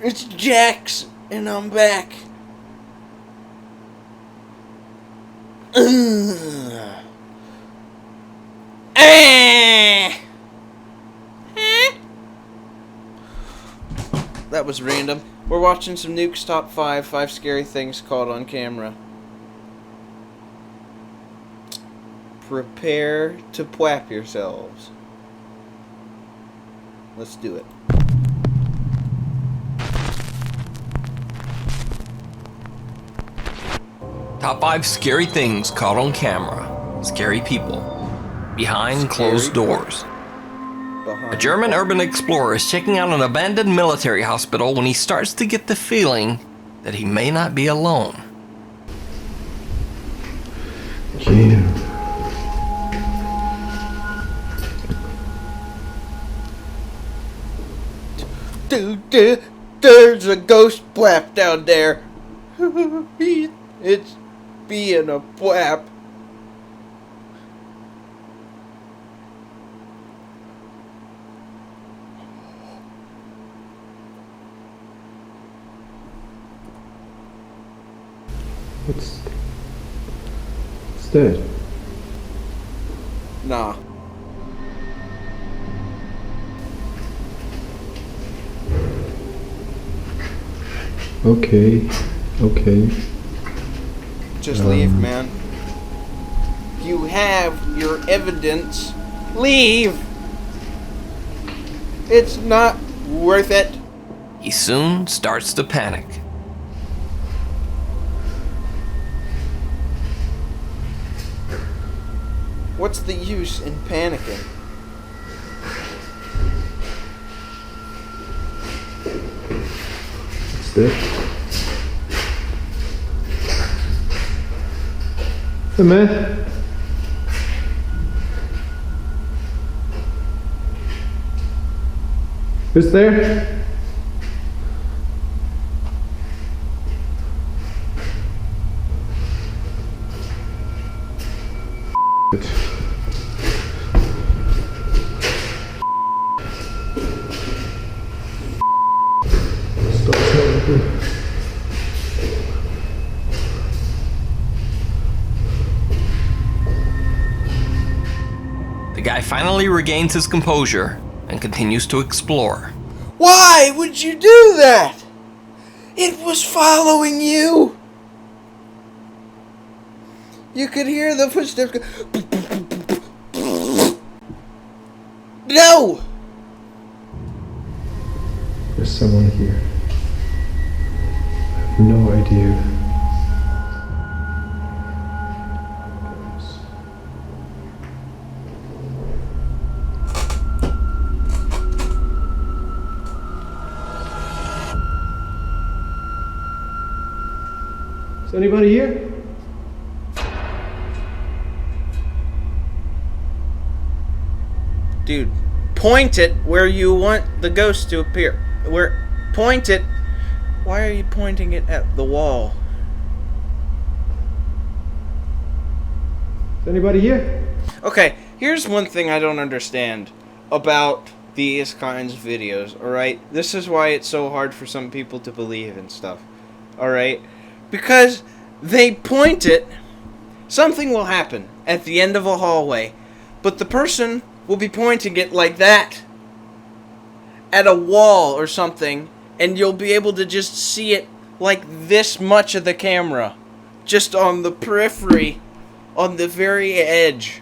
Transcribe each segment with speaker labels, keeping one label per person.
Speaker 1: It's Jax, and I'm back. That was random. We're watching some Nuke's Top 5 scary things caught on camera. Prepare to pwap yourselves. Let's do it.
Speaker 2: Top 5 scary things caught on camera. Scary people. Behind closed doors. A German urban explorer is checking out an abandoned military hospital when he starts to get the feeling that he may not be alone.
Speaker 1: Dude, there's a ghost pwap down there. It's being a pwap.
Speaker 3: It's dead.
Speaker 1: Nah.
Speaker 3: Okay.
Speaker 1: Just leave, man. You have your evidence. Leave! It's not worth it.
Speaker 2: He soon starts to panic.
Speaker 1: What's the use in panicking?
Speaker 3: It's dead. Hey man. Who's there?
Speaker 2: The guy finally regains his composure and continues to explore.
Speaker 1: Why would you do that? It was following you. You could hear the footsteps go. No!
Speaker 3: There's someone here. I have no idea. Is anybody here?
Speaker 1: Dude, point it where you want the ghost to appear. Point it. Why are you pointing it at the wall?
Speaker 3: Is anybody here?
Speaker 1: Okay, here's one thing I don't understand about these kinds of videos, alright? This is why it's so hard for some people to believe in stuff, alright? Because they point it, something will happen at the end of a hallway, but the person will be pointing it like that at a wall or something, and you'll be able to just see it like this much of the camera, just on the periphery, on the very edge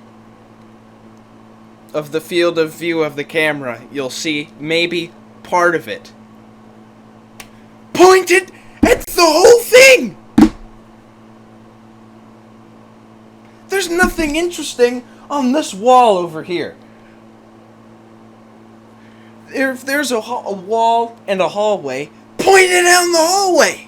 Speaker 1: of the field of view of the camera. You'll see maybe part of it. Point it at the whole thing! There's nothing interesting on this wall over here. If there's a wall and a hallway, point it down the hallway!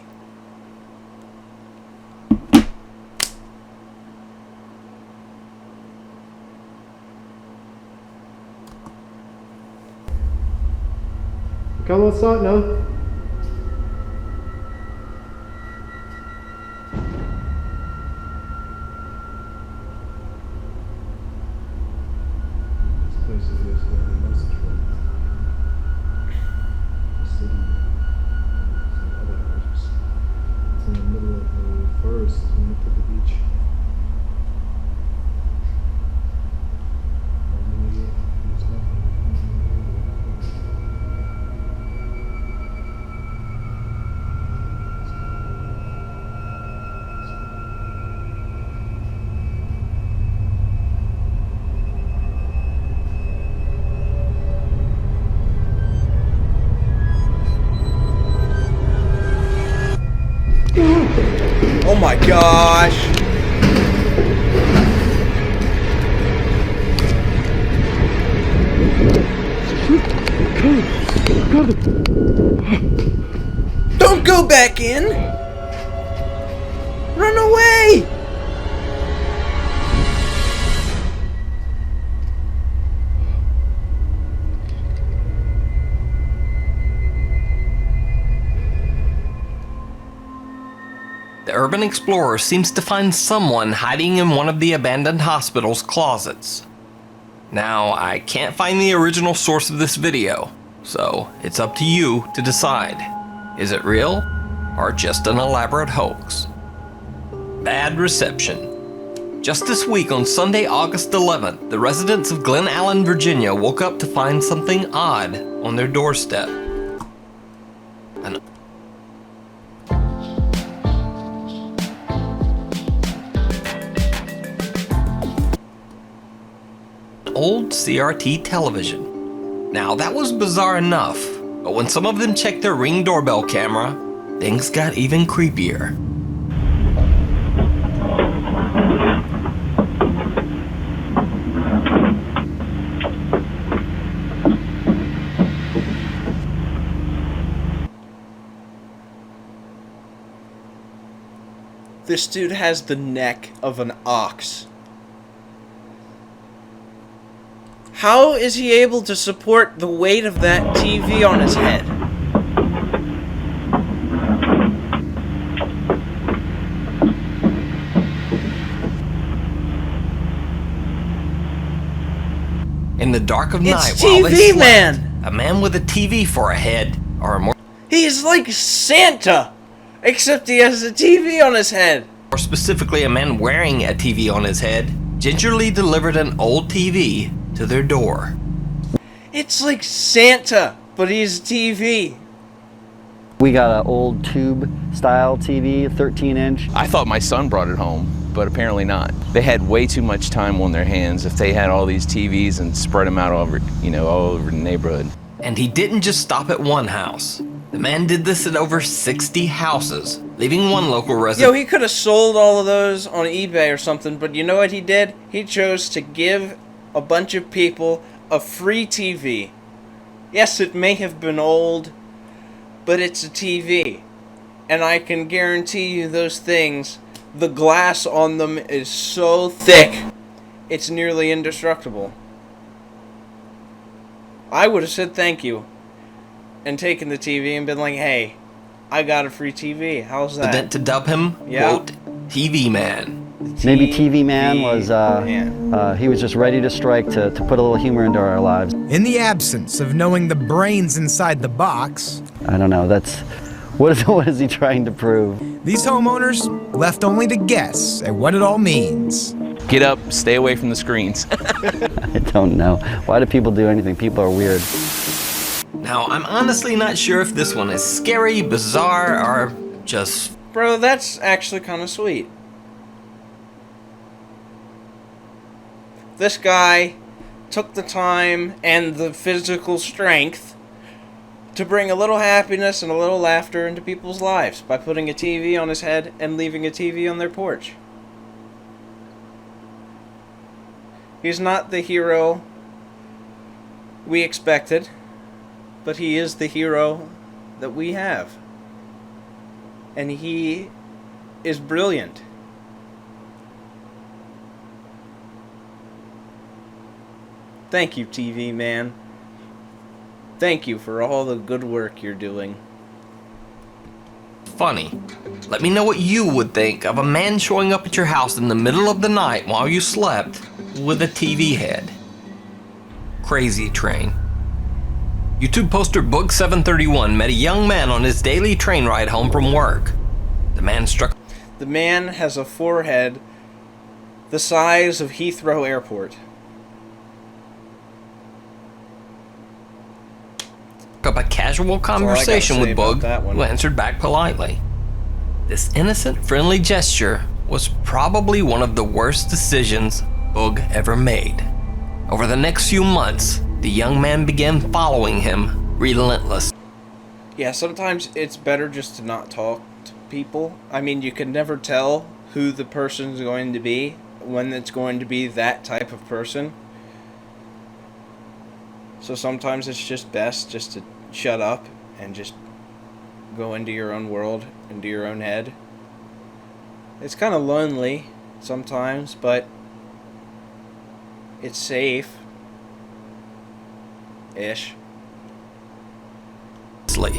Speaker 3: Come outside now. This place is a message from the city.
Speaker 1: my gosh! Don't go back in! Run away!
Speaker 2: The urban explorer seems to find someone hiding in one of the abandoned hospital's closets. Now, I can't find the original source of this video, so it's up to you to decide. Is it real, or just an elaborate hoax? Bad reception. Just this week on Sunday, August 11th, the residents of Glen Allen, Virginia woke up to find something odd on their doorstep. An old CRT television. Now that was bizarre enough, but when some of them checked their Ring doorbell camera, things got even creepier.
Speaker 1: This dude has the neck of an ox. How is he able to support the weight of that TV on his head?
Speaker 2: In the dark of
Speaker 1: It's
Speaker 2: night,
Speaker 1: TV
Speaker 2: while they slept,
Speaker 1: Man!
Speaker 2: a man with a TV for a head, or more
Speaker 1: He's like Santa! Except he has a TV on his head!
Speaker 2: specifically a man wearing a TV on his head, gingerly delivered an old TV to their door.
Speaker 1: It's like Santa, but he's TV.
Speaker 4: We got an old tube style TV, 13-inch.
Speaker 5: I thought my son brought it home, but apparently not. They had way too much time on their hands if they had all these TVs and spread them out all over, all over the neighborhood.
Speaker 2: And he didn't just stop at one house. The man did this at over 60 houses, leaving one local resident.
Speaker 1: Yo, he could have sold all of those on eBay or something, but you know what he did? He chose to give a bunch of people a free TV. Yes, it may have been old, but it's a TV. And I can guarantee you those things, the glass on them is so thick, it's nearly indestructible. I would have said thank you and taken the TV and been like, hey, I got a free TV. How's that?
Speaker 2: Meant to dub him, quote, TV Man.
Speaker 4: Maybe TV Man was,
Speaker 1: Man.
Speaker 4: he was just ready to strike to put a little humor into our lives.
Speaker 6: In the absence of knowing the brains inside the box,
Speaker 4: I don't know, what is he trying to prove?
Speaker 6: these homeowners left only to guess at what it all means.
Speaker 5: Get up, stay away from the screens.
Speaker 4: I don't know. Why do people do anything? People are weird.
Speaker 2: Now, I'm honestly not sure if this one is scary, bizarre, or just...
Speaker 1: Bro, that's actually kind of sweet. This guy took the time and the physical strength to bring a little happiness and a little laughter into people's lives by putting a TV on his head and leaving a TV on their porch. He's not the hero we expected, but he is the hero that we have. And he is brilliant. Thank you, TV Man. Thank you for all the good work you're doing.
Speaker 2: funny. Let me know what you would think of a man showing up at your house in the middle of the night while you slept with a TV head. Crazy Train. YouTube poster Book731 met a young man on his daily train ride home from work. The man
Speaker 1: The man has a forehead the size of Heathrow Airport.
Speaker 2: up a casual conversation with Bug, who answered back politely. This innocent, friendly gesture was probably one of the worst decisions Bug ever made. Over the next few months, the young man began following him relentlessly.
Speaker 1: Yeah, sometimes it's better just to not talk people. I mean, you can never tell who the person's going to be, when it's going to be that type of person. So sometimes it's just best just to shut up and just go into your own world, into your own head. It's kind of lonely sometimes, but it's safe-ish.
Speaker 2: Sleep.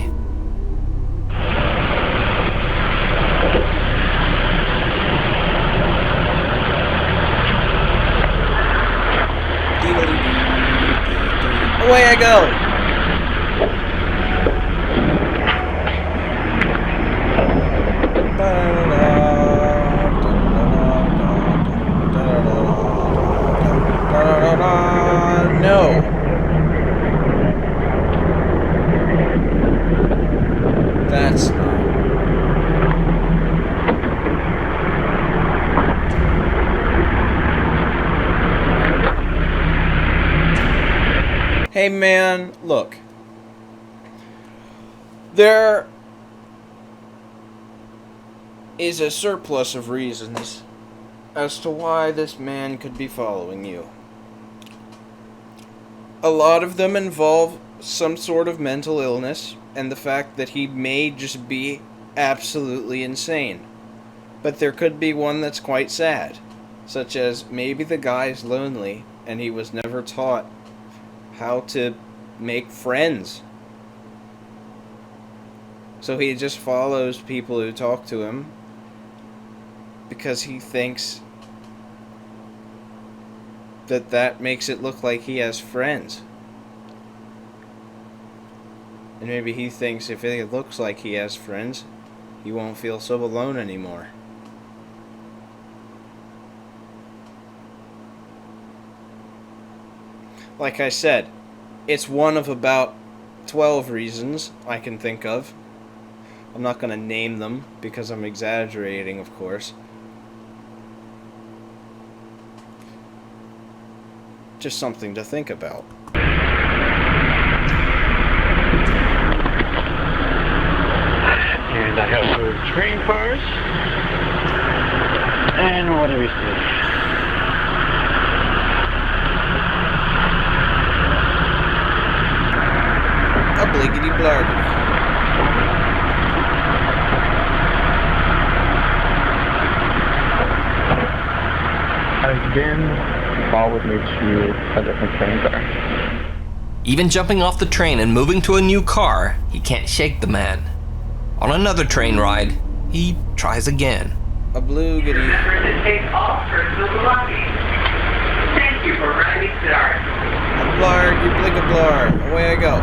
Speaker 1: Away I go! No! That's not. Hey man, look. There is a surplus of reasons as to why this man could be following you. A lot of them involve some sort of mental illness and the fact that he may just be absolutely insane. But there could be one that's quite sad, such as maybe the guy's lonely and he was never taught how to make friends. So he just follows people who talk to him because he thinks that that makes it look like he has friends. And maybe he thinks if it looks like he has friends, he won't feel so alone anymore. Like I said, it's one of about 12 reasons I can think of. I'm not going to name them because I'm exaggerating, of course. Just something to think about.
Speaker 7: And I have the train first. And what do we see?
Speaker 1: A bliggity blargity.
Speaker 7: Again, follow with me to a different train car.
Speaker 2: Even jumping off the train and moving to a new car, he can't shake the man. On another train ride, he tries again.
Speaker 1: A bloogity.
Speaker 8: Remember to take off for the lobby. Thank you for riding Star.
Speaker 1: A blargy bligga blar. Away I go.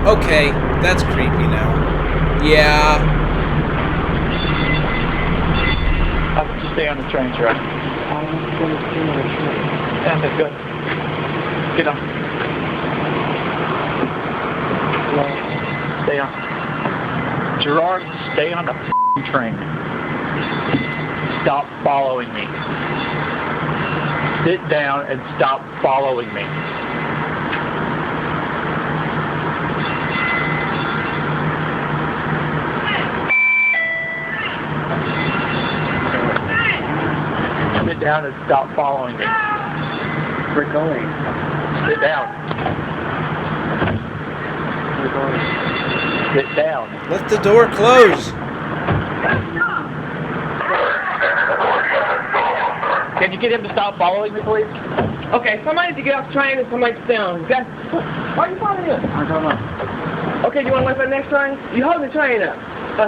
Speaker 1: Okay, that's creepy now. Yeah.
Speaker 7: I'll just stay on the train track. Yeah, that's good. Get on. Stay on. Gerard, stay on the train. Stop following me. Sit down and stop following me. Sit down and stop following me. We're going. Sit down. We're going. Sit down.
Speaker 1: Let the door close.
Speaker 7: Can you get him to stop following me, please?
Speaker 9: Okay, somebody needs to get off the train and somebody sit down. Why are you following him?
Speaker 7: I don't know.
Speaker 9: Okay, you want to wait for the next train? You holding the train up.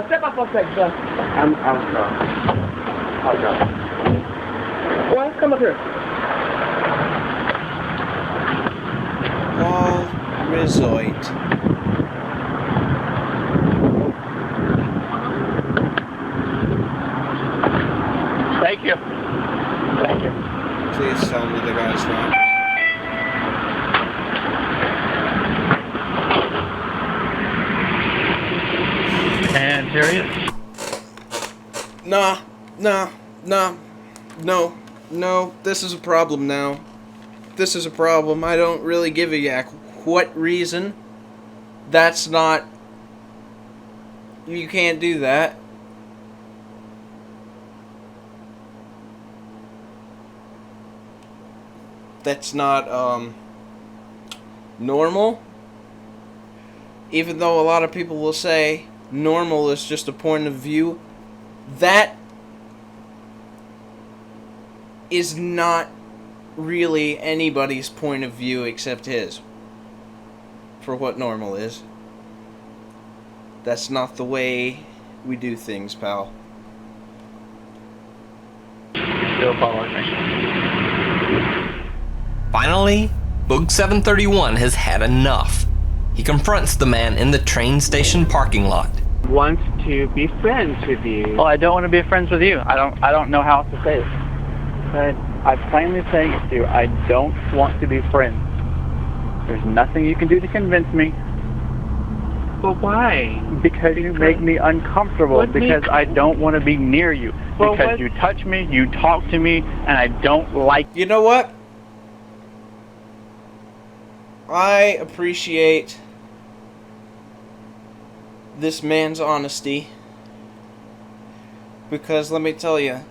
Speaker 9: Step off for a second, sir.
Speaker 7: I'm sorry. I'll go.
Speaker 9: Well, come up here.
Speaker 1: All resort.
Speaker 7: Thank you. Thank you.
Speaker 1: Please tell me the guy's not.
Speaker 7: And here he is.
Speaker 1: No, this is a problem now. This is a problem. I don't really give a yak what reason. That's not You can't do that. That's not, normal. Even though a lot of people will say normal is just a point of view, that is not really anybody's point of view except his. For what normal is. That's not the way we do things, pal.
Speaker 7: Still following me.
Speaker 2: Finally, Boog 731 has had enough. He confronts the man in the train station parking lot.
Speaker 7: Wants to be friends with you. Well, I don't want to be friends with you. I don't know how else to say it. But I'm plainly saying it to you. I don't want to be friends. There's nothing you can do to convince me. But why? Because you make me uncomfortable. Because I don't want to be near you. Because you touch me, you talk to me, and I don't like.
Speaker 1: You know what? I appreciate this man's honesty. Because let me tell you,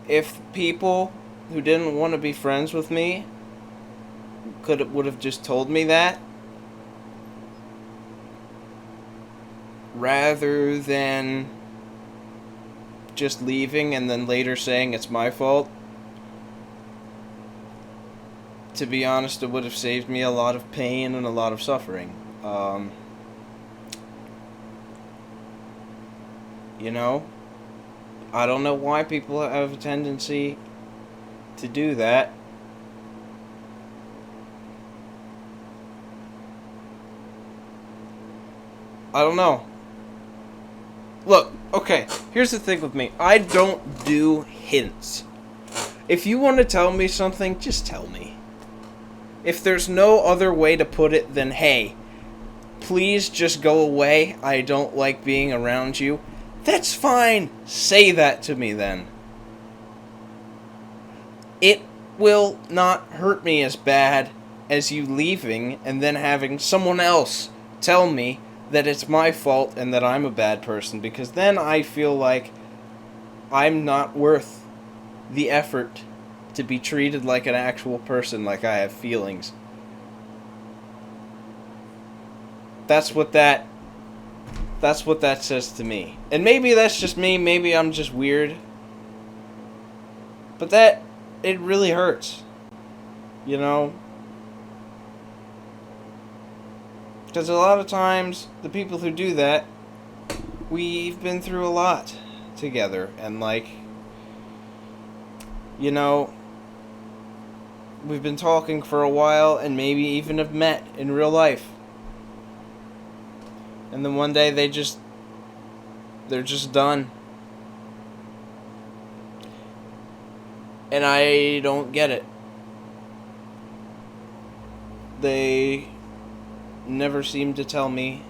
Speaker 1: if people who didn't want to be friends with me would have just told me that, rather than just leaving and then later saying it's my fault, to be honest, it would have saved me a lot of pain and a lot of suffering. You know, I don't know why people have a tendency to do that. I don't know. Look, okay, here's the thing with me. I don't do hints. If you want to tell me something, just tell me. If there's no other way to put it than, hey, please just go away, I don't like being around you, that's fine. Say that to me then. It will not hurt me as bad as you leaving and then having someone else tell me that it's my fault and that I'm a bad person, because then I feel like I'm not worth the effort to be treated like an actual person, like I have feelings. That's what that says to me. And maybe that's just me, maybe I'm just weird. But it really hurts. You know? Because a lot of times, the people who do that, we've been through a lot together. And like, you know, we've been talking for a while and maybe even have met in real life. And then one day they're just done. And I don't get it. They never seem to tell me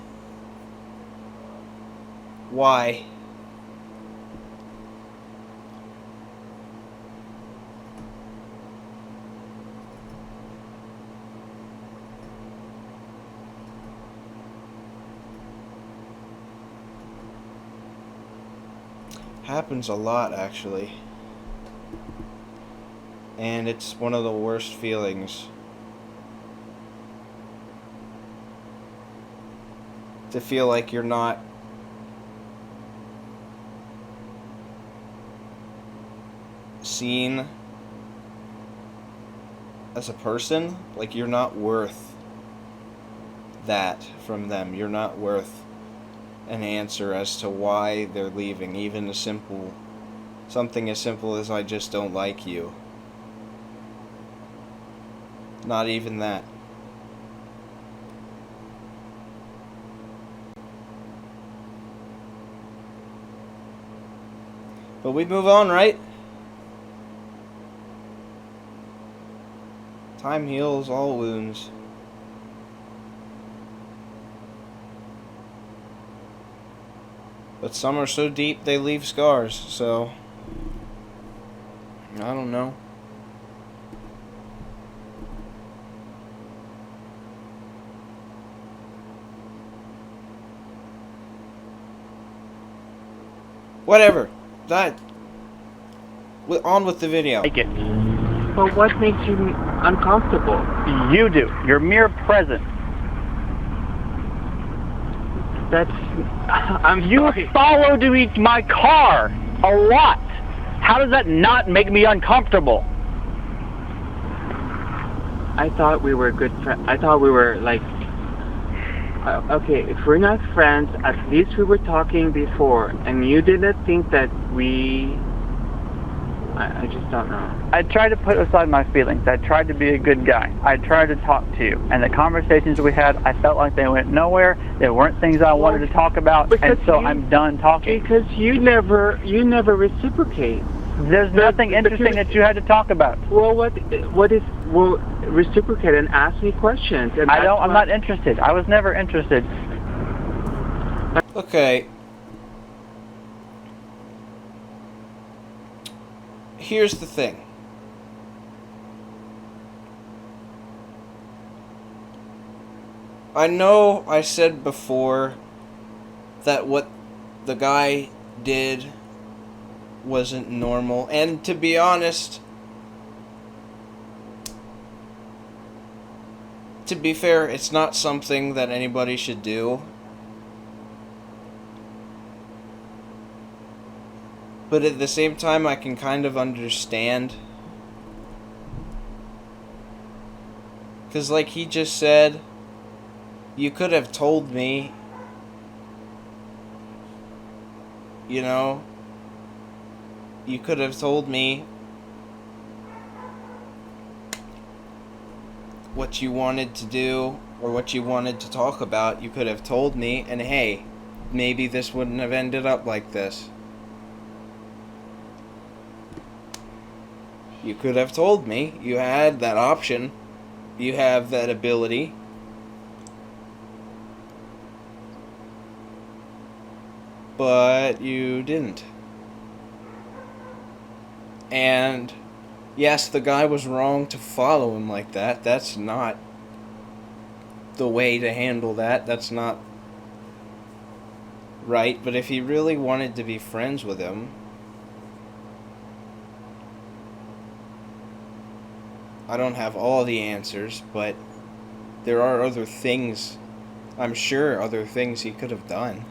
Speaker 1: why. Happens a lot, actually. And it's one of the worst feelings. To feel like you're not seen as a person. Like you're not worth that from them. You're not worth an answer as to why they're leaving. Even something as simple as I just don't like you. Not even that. But we move on, right? Time heals all wounds. But some are so deep they leave scars, so I don't know. Whatever. That. On with the video.
Speaker 7: Take it.
Speaker 9: But what makes you uncomfortable?
Speaker 7: You do. Your mere presence.
Speaker 9: That's... I'm
Speaker 7: You
Speaker 9: sorry.
Speaker 7: followed me to my car a lot. How does that not make me uncomfortable?
Speaker 9: I thought we were good friends. I thought we were like... okay, if we're not friends, at least we were talking before. And you didn't think that we... I just don't know.
Speaker 7: I tried to put aside my feelings. I tried to be a good guy. I tried to talk to you. And the conversations we had, I felt like they went nowhere. There weren't things I wanted to talk about. And so I'm done talking.
Speaker 9: Because you never reciprocate.
Speaker 7: There's nothing interesting that you had to talk about.
Speaker 9: Well, well, reciprocate and ask me questions. And
Speaker 7: I'm not interested. I was never interested.
Speaker 1: Okay. Here's the thing. I know I said before that what the guy did wasn't normal, and to be honest, to be fair, it's not something that anybody should do. But at the same time, I can kind of understand. Because like he just said, you could have told me, you know, you could have told me what you wanted to do or what you wanted to talk about. You could have told me, and hey, maybe this wouldn't have ended up like this. You could have told me. You had that option. You have that ability. But you didn't. And yes, the guy was wrong to follow him like that. That's not the way to handle that. That's not right. But if he really wanted to be friends with him, I don't have all the answers, but there are other things, I'm sure other things he could have done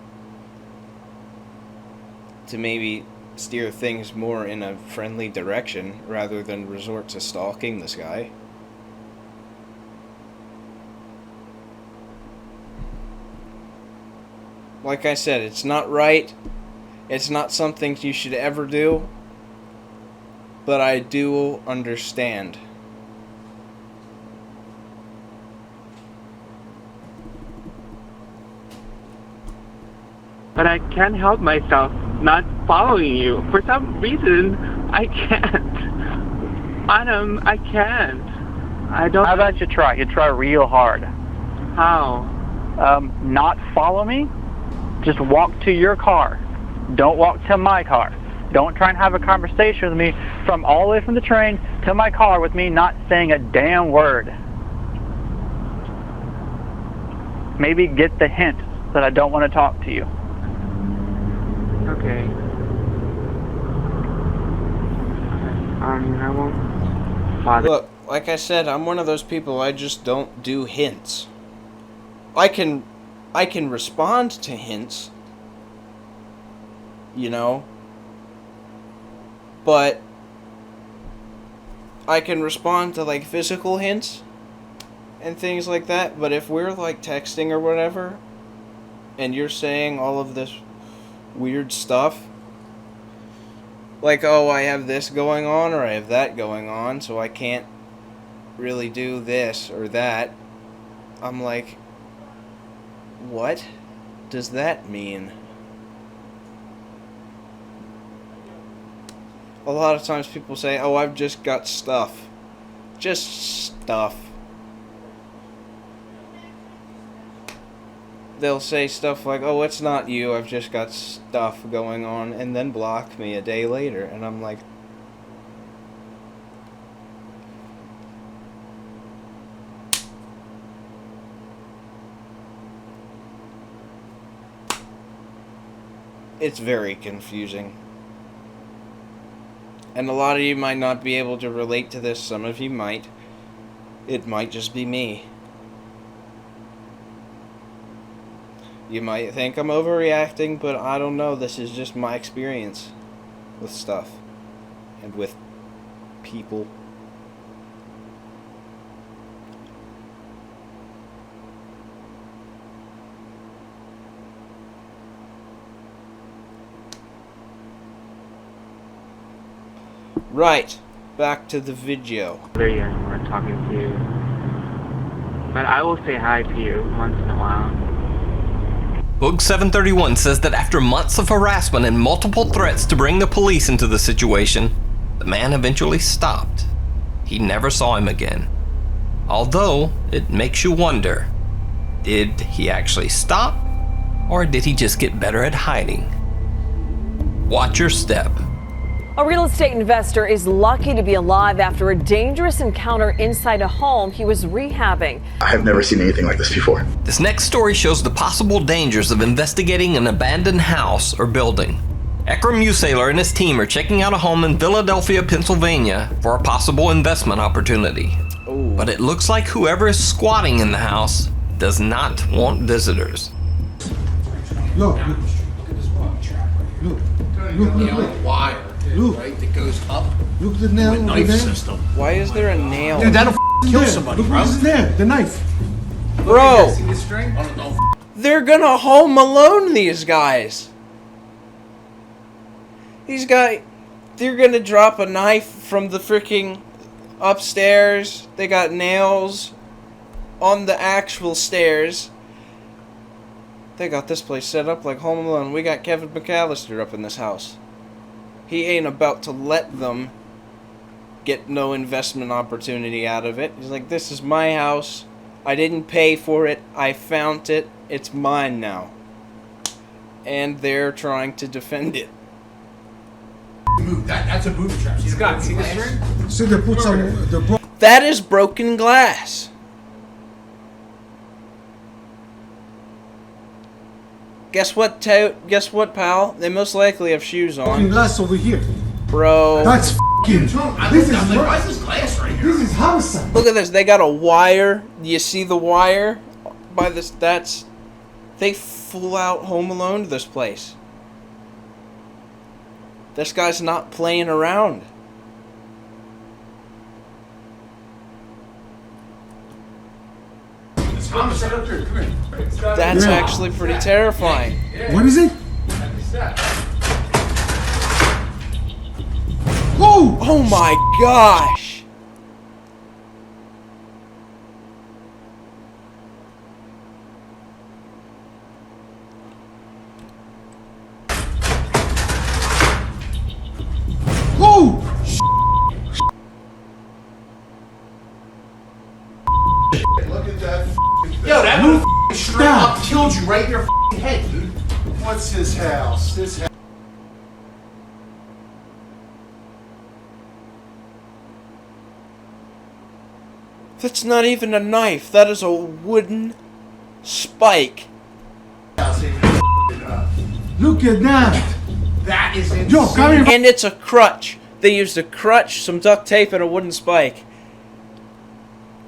Speaker 1: to maybe steer things more in a friendly direction rather than resort to stalking this guy. Like I said, it's not right. It's not something you should ever do, but I do understand.
Speaker 9: But I can't help myself not following you. For some reason, I can't. Adam, I can't. I don't...
Speaker 7: How about you try? You try real hard.
Speaker 9: How?
Speaker 7: Not follow me. Just walk to your car. Don't walk to my car. Don't try and have a conversation with me from all the way from the train to my car with me not saying a damn word. Maybe get the hint that I don't want to talk to you.
Speaker 9: Okay. I won't bother.
Speaker 1: Look, like I said, I'm one of those people, I just don't do hints. I can respond to hints, you know, but I can respond to like physical hints and things like that, but if we're like texting or whatever, and you're saying all of this weird stuff, like, oh, I have this going on or I have that going on, so I can't really do this or that, I'm like, what does that mean? A lot of times people say, oh, I've just got stuff. Just stuff. They'll say stuff like, oh, it's not you, I've just got stuff going on, and then block me a day later, and I'm like, It's very confusing. And a lot of you might not be able to relate to this. Some of you might. It might just be me. You might think I'm overreacting, but I don't know. This is just my experience with stuff and with people. Right, back to the video.
Speaker 9: Very young, we're talking to you. But I will say hi to you once in a while.
Speaker 2: Boog 731 says that after months of harassment and multiple threats to bring the police into the situation, the man eventually stopped. He never saw him again. Although, it makes you wonder, did he actually stop? Or did he just get better at hiding? Watch your step.
Speaker 10: A real estate investor is lucky to be alive after a dangerous encounter inside a home he was rehabbing.
Speaker 11: I have never seen anything like this before.
Speaker 2: This next story shows the possible dangers of investigating an abandoned house or building. Ekram Musaler and his team are checking out a home in Philadelphia, Pennsylvania for a possible investment opportunity.
Speaker 1: Ooh.
Speaker 2: But it looks like whoever is squatting in the house does not want visitors.
Speaker 3: Look, look, look.
Speaker 12: Wire.
Speaker 3: Look.
Speaker 12: Right, that goes up.
Speaker 3: Look at the nail.
Speaker 12: The knife system.
Speaker 1: Why is there a nail?
Speaker 12: Dude, that'll kill somebody,
Speaker 3: Look
Speaker 12: bro.
Speaker 3: what is there, the knife.
Speaker 1: Bro,
Speaker 12: See the string? I don't know.
Speaker 1: they're gonna Home Alone these guys. They're gonna drop a knife from the freaking upstairs. They got nails on the actual stairs. They got this place set up like Home Alone. We got Kevin McAllister up in this house. He ain't about to let them get no investment opportunity out of it. He's like, this is my house. I didn't pay for it. I found it. It's mine now. And they're trying to defend it.
Speaker 12: Move. That's a booby trap. See the string?
Speaker 3: So they put some,
Speaker 1: That is broken glass. Guess what, pal? They most likely have shoes on.
Speaker 3: glass over here.
Speaker 1: Bro.
Speaker 3: That's f***ing. This is
Speaker 12: Why is this glass right here?
Speaker 3: This is homicide.
Speaker 1: Look at this. They got a wire. You see the wire? By this, they full out Home Alone this place. This guy's not playing around.
Speaker 12: It's homicide up there. Come here.
Speaker 1: That's actually pretty terrifying.
Speaker 3: What is it? Oh!
Speaker 1: Oh my gosh!
Speaker 3: Oh!
Speaker 12: Look at that. Yo, that move straight up killed you right in your head, dude. What's his house? This house.
Speaker 1: That's not even a knife. That is a wooden spike.
Speaker 3: Look at that.
Speaker 12: That is insane.
Speaker 3: Yo, come here.
Speaker 1: And it's a crutch. They used a crutch, some duct tape, and a wooden spike.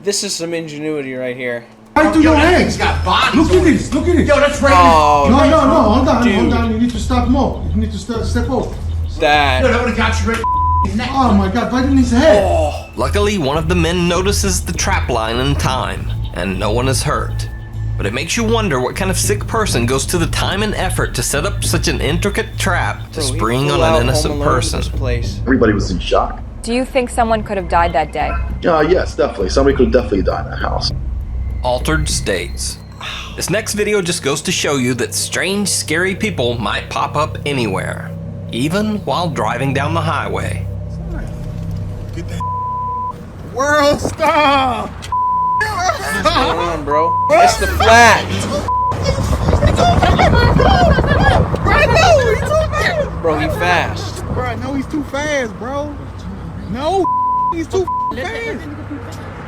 Speaker 1: This is some ingenuity right here.
Speaker 3: Right to
Speaker 12: Yo,
Speaker 3: your
Speaker 12: that
Speaker 3: head.
Speaker 12: thing's got bodies.
Speaker 3: Look at this. Look at this.
Speaker 12: Yo, that's right.
Speaker 1: Oh,
Speaker 3: No, hold on,
Speaker 1: dude.
Speaker 3: hold on. You need to stop more. You need to step over.
Speaker 12: Yo,
Speaker 1: That.
Speaker 12: that would have got you right in the neck.
Speaker 3: Oh my God, right in his head.
Speaker 1: Oh.
Speaker 2: Luckily, one of the men notices the trap line in time, and no one is hurt. But it makes you wonder what kind of sick person goes to the time and effort to set up such an intricate trap to
Speaker 1: Bro, he
Speaker 2: spring
Speaker 1: flew
Speaker 2: on
Speaker 1: out
Speaker 2: an innocent
Speaker 1: Home Alone to
Speaker 2: person.
Speaker 1: this place.
Speaker 11: Everybody was in shock.
Speaker 13: Do you think someone could have died that day?
Speaker 11: Yes, definitely. Somebody could definitely die in that house.
Speaker 2: Altered states. This next video just goes to show you that strange, scary people might pop up anywhere, even while driving down the highway.
Speaker 12: Get that world star.
Speaker 1: What's going on, bro? It's the flag. Bro, he fast.
Speaker 12: Bro, I know he's too fast, bro. No, he's too fast.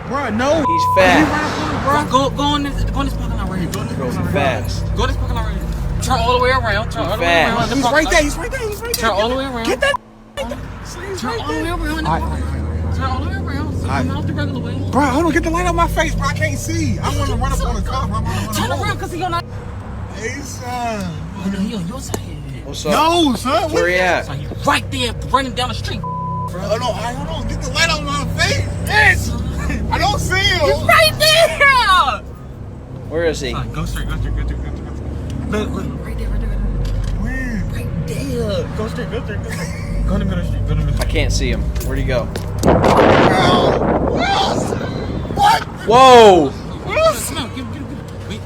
Speaker 12: Bro, no.
Speaker 1: He's fast.
Speaker 14: Go in this parking lot right here. Go in this
Speaker 1: Bro,
Speaker 14: parking lot
Speaker 1: he's
Speaker 14: right here.
Speaker 1: fast.
Speaker 14: Go in this parking lot right here. Turn all the way around. Turn all the way around.
Speaker 12: He's right there. He's right there. He's right there.
Speaker 14: Turn all the way around.
Speaker 12: Get that.
Speaker 14: Turn all the way around. Turn all the way around. Come out the regular way.
Speaker 12: Bro, hold on. Get the light out my face, bro. I can't see. I want to run up on the cop.
Speaker 14: Turn around because he on that.
Speaker 12: Hey, son.
Speaker 14: He on your side.
Speaker 1: What's up?
Speaker 12: No, son.
Speaker 1: Where he at?
Speaker 14: So you right there running down the street.
Speaker 12: Hold on. Get the light out my face. Bitch. I don't see him.
Speaker 14: He's right there.
Speaker 1: Where is he?
Speaker 14: Go straight. Look. Right there.
Speaker 12: Where?
Speaker 14: Right there. Go straight. Go to the middle street.
Speaker 1: I can't see him. Where'd he go?
Speaker 12: What?
Speaker 1: Whoa!
Speaker 14: Smell. Get him. Wait.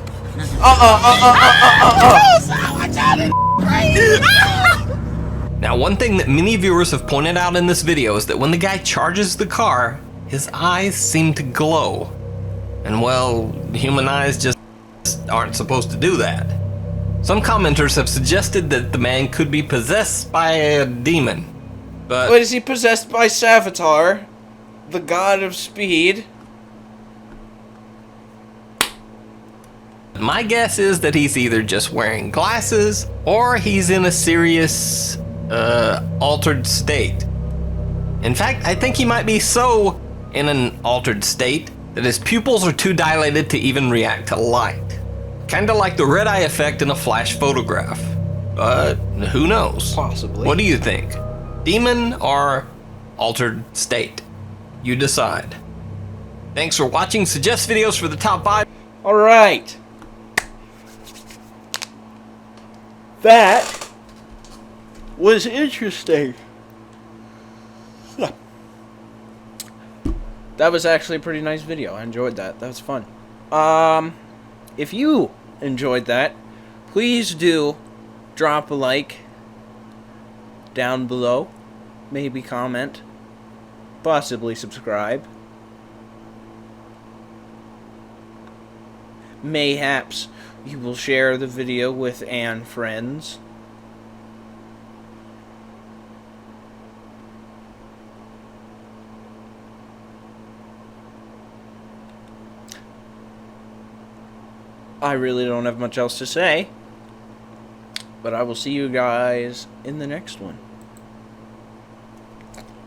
Speaker 2: Now, one thing that many viewers have pointed out in this video is that when the guy charges the car, his eyes seem to glow. And well, human eyes just aren't supposed to do that. Some commenters have suggested that the man could be possessed by a demon. But
Speaker 1: What is he possessed by? Savitar, the god of speed?
Speaker 2: my guess is that he's either just wearing glasses or he's in a serious altered state. In fact, I think he might be so in an altered state that his pupils are too dilated to even react to light. Kinda like the red eye effect in a flash photograph. But who knows?
Speaker 1: Possibly.
Speaker 2: What do you think? Demon or altered state? You decide. Thanks for watching. Suggest videos for the top 5.
Speaker 1: Alright. That was interesting. That was actually a pretty nice video. I enjoyed that. That was fun. If you enjoyed that, please do drop a like down below. Maybe comment. Possibly subscribe. Mayhaps you will share the video with and friends. I really don't have much else to say, but I will see you guys in the next one.